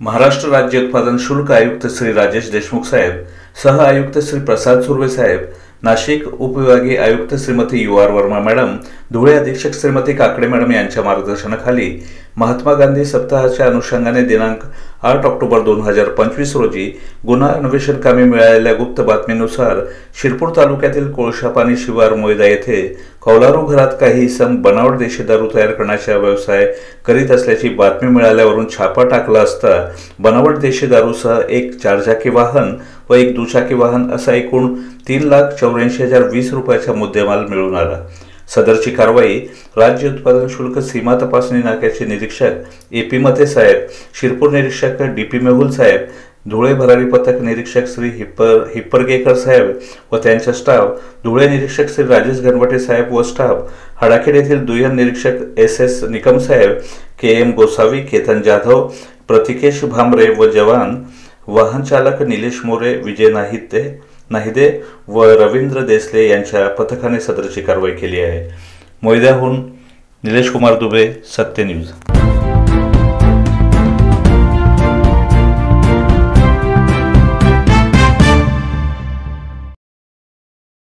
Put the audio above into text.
महाराष्ट्र राज्य उत्पादन शुल्क आयुक्त श्री राजेश देशमुख साहेब, सह आयुक्त श्री प्रसाद सुर्वे साहेब, नाशिक उपविभागीय आयुक्त श्रीमती UR वर्मा मॅडम, धुळे अधीक्षक श्रीमती काकडे मॅडम यांच्या मार्गदर्शनाखाली महात्मा गांधी सप्ताहाच्या अनुषंगाने दिनांक 8 ऑक्टोबर 2025 रोजी गुन्हा अन्वेषण कामी मिळालेल्या गुप्त बातमीनुसार शिरपूर तालुक्यातील कोळशापानी शिवार मोयदा येथे कौलारू घरात काही इसम बनावट देशी दारू तयार करण्याचा व्यवसाय करीत असल्याची बातमी मिळाल्यावरून छापा टाकला असता बनावट देशी दारूसह एक 4 चाकी वाहन व एक दुचाकी वाहन असा एकूण 3,84,020 रुपयाचा मुद्देमाल मिळून आला। सदरची कारवाई राज्य उत्पादन शुल्क सीमा तपासणी नाक्याचे निरीक्षक AP मते साहेब, शिरपूर निरीक्षक DP मेहुल साहेब, धुळे भरारी पथक निरीक्षक श्री हिप्परगेकर साहेब व त्यांचा स्टाफ, धुळे निरीक्षक श्री राजेश गणवटे साहेब व स्टाफ, हाडाखेड येथील दुय्यम निरीक्षक SS निकम साहेब, KM गोसावी, केतन जाधव, प्रतिकेश भामरे व जवान, वाहन चालक निलेश मोरे, विजय नाहिदे व रवींद्र देसले यांच्या पथकाने सदरची कारवाई केली आहे। मोयद्याहून निलेश कुमार दुबे, सत्य न्यूज।